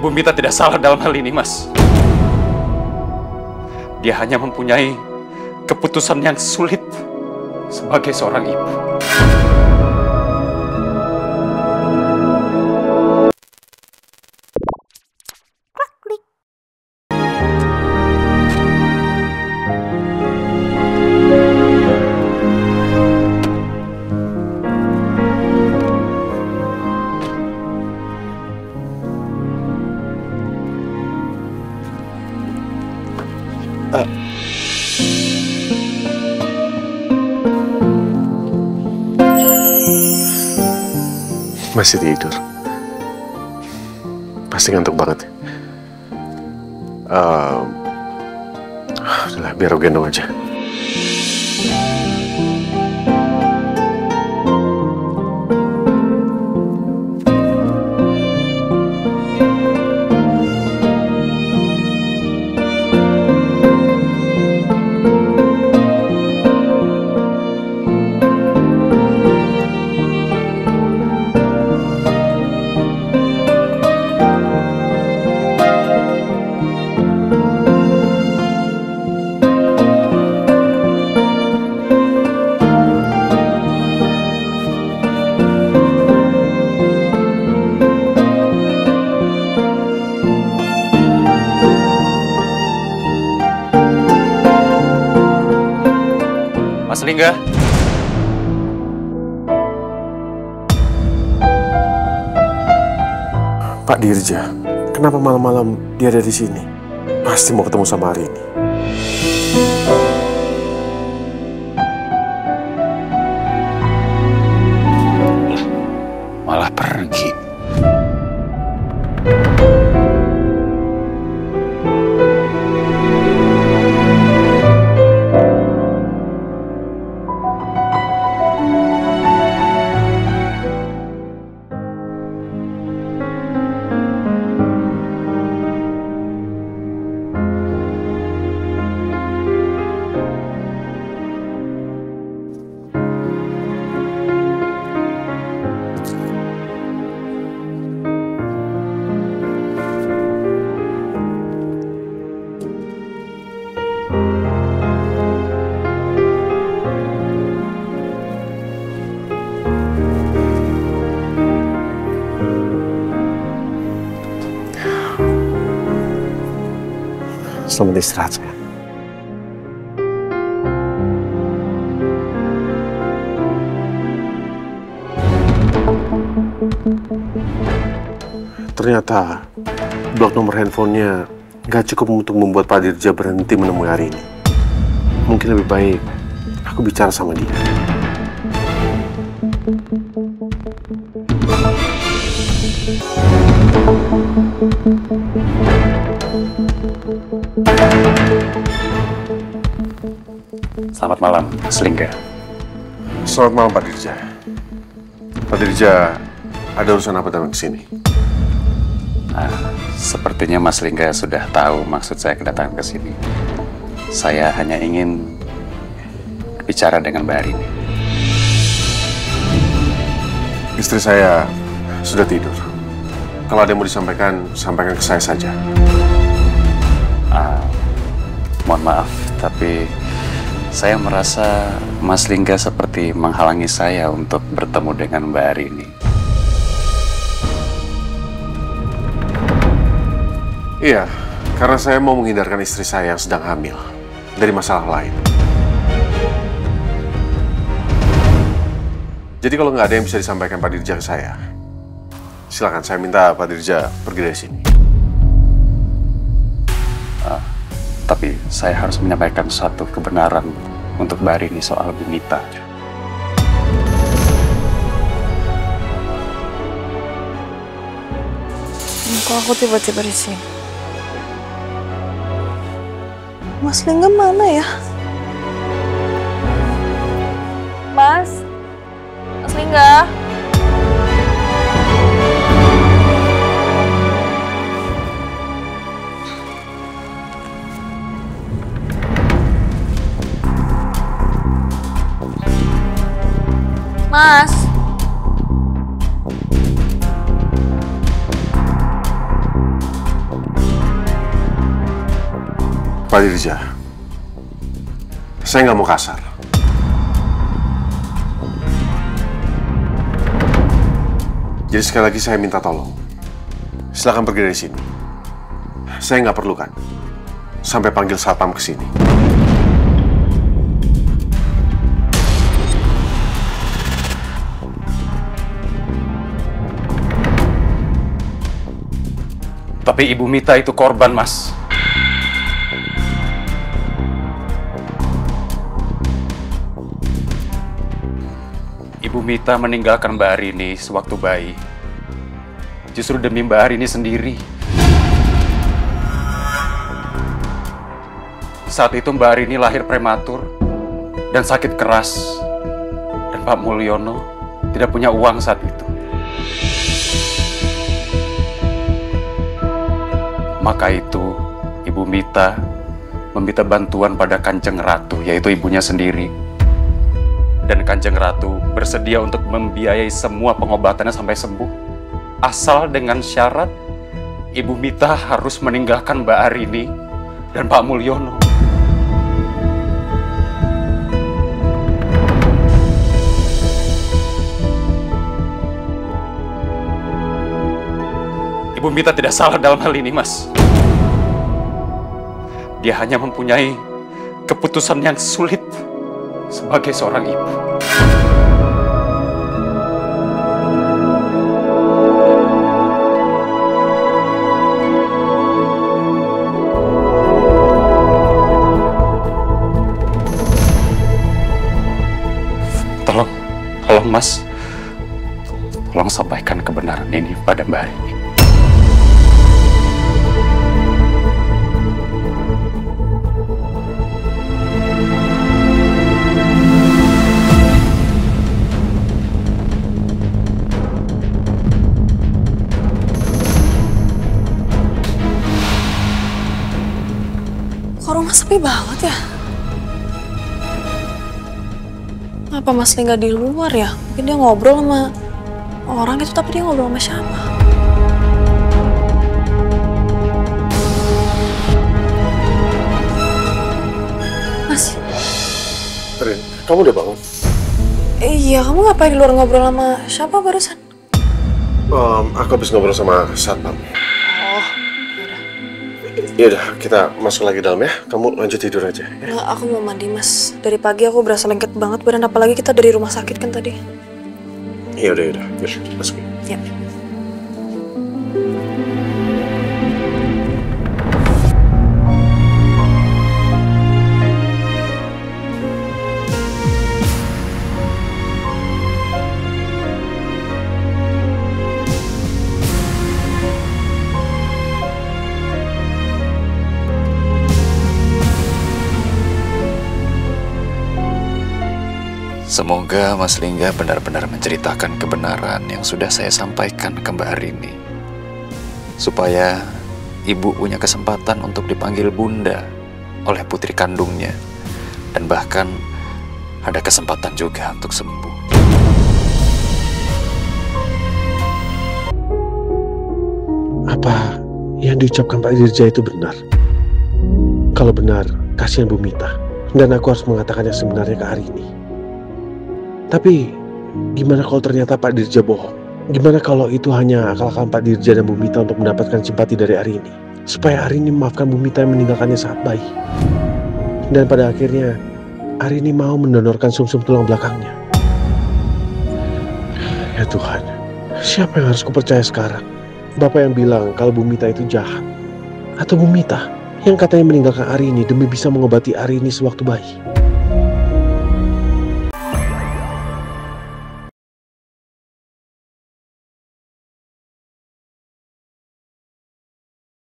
Bu Mita tidak salah dalam hal ini, Mas. Dia hanya mempunyai keputusan yang sulit sebagai seorang ibu. Masih tidur. Pasti ngantuk banget. Udahlah, biar aku gendong aja. Mas Lingga. Pak Dirja, kenapa malam-malam dia ada di sini? Pasti mau ketemu sama Arini. Malah pergi. Selamat istirahat, sayang. Ternyata blok nomor handphonenya gak cukup untuk membuat Pak Dirja berhenti menemui Arini. Mungkin lebih baik aku bicara sama dia. Selamat malam, Mas Lingga. Selamat malam, Pak Dirja. Pak Dirja, ada urusan apa datang ke sini? Sepertinya Mas Lingga sudah tahu maksud saya kedatangan ke sini. Saya hanya ingin bicara dengan Mbak Arini. Istri saya sudah tidur. Kalau ada yang mau disampaikan, sampaikan ke saya saja. Mohon maaf, tapi saya merasa Mas Lingga seperti menghalangi saya untuk bertemu dengan Mbak Arini. Iya, karena saya mau menghindarkan istri saya yang sedang hamil dari masalah lain. Jadi kalau nggak ada yang bisa disampaikan Pak Dirja ke saya, silakan saya minta Pak Dirja pergi dari sini. Tapi saya harus menyampaikan suatu kebenaran untuk Mbak Arini soal Bu Mita. Kok aku tiba-tiba di sini? Mas Lingga mana ya? Mas Lingga. Mas. Pak Dirja, saya nggak mau kasar. Jadi sekali lagi saya minta tolong. Silakan pergi dari sini. Saya nggak perlu kan sampai panggil satpam ke sini. Tapi Ibu Mita itu korban, Mas. Ibu Mita meninggalkan Mbak Arini sewaktu bayi. Justru demi Mbak Arini sendiri. Saat itu Mbak Arini lahir prematur dan sakit keras. Dan Pak Mulyono tidak punya uang saat itu. Maka itu, Ibu Mita meminta bantuan pada Kanjeng Ratu, yaitu ibunya sendiri. Dan Kanjeng Ratu bersedia untuk membiayai semua pengobatannya sampai sembuh. Asal dengan syarat, Ibu Mita harus meninggalkan Mbak Arini dan Pak Mulyono. Ibu Mita tidak salah dalam hal ini, Mas. Dia hanya mempunyai keputusan yang sulit sebagai seorang ibu. Tolong Mas, tolong sampaikan kebenaran ini pada Mbak Arini. Kok rumah sepi banget ya? Apa Mas Lingga di luar ya? Mungkin dia ngobrol sama orang itu, tapi dia ngobrol sama siapa? Mas? Rin, kamu udah bangun? Iya, kamu ngapain di luar ngobrol sama siapa barusan? Aku habis ngobrol sama satpam. Oh, yaudah. Yaudah, kita masuk lagi dalam ya. Kamu lanjut tidur aja. Ya? Nggak, aku mau mandi, Mas. Dari pagi aku berasa lengket banget badan, apalagi kita dari rumah sakit kan tadi. Yaudah. Yuk, masuk. Ya. Semoga Mas Lingga benar-benar menceritakan kebenaran yang sudah saya sampaikan ke Mbak Arini. Supaya Ibu punya kesempatan untuk dipanggil Bunda oleh putri kandungnya. Dan bahkan ada kesempatan juga untuk sembuh. Apa yang diucapkan Pak Dirja itu benar? Kalau benar, kasihan Bu Mita. Dan aku harus mengatakannya sebenarnya ke Arini. Tapi, gimana kalau ternyata Pak Dirja bohong? Gimana kalau itu hanya akal-akalan Pak Dirja dan Bu Mita untuk mendapatkan simpati dari Arini? Supaya Arini memaafkan Bu Mita yang meninggalkannya saat bayi. Dan pada akhirnya, Arini mau mendonorkan sumsum tulang belakangnya. Ya Tuhan, siapa yang harus kupercaya sekarang? Bapak yang bilang kalau Bu Mita itu jahat? Atau Bu Mita yang katanya meninggalkan Arini demi bisa mengobati Arini sewaktu bayi?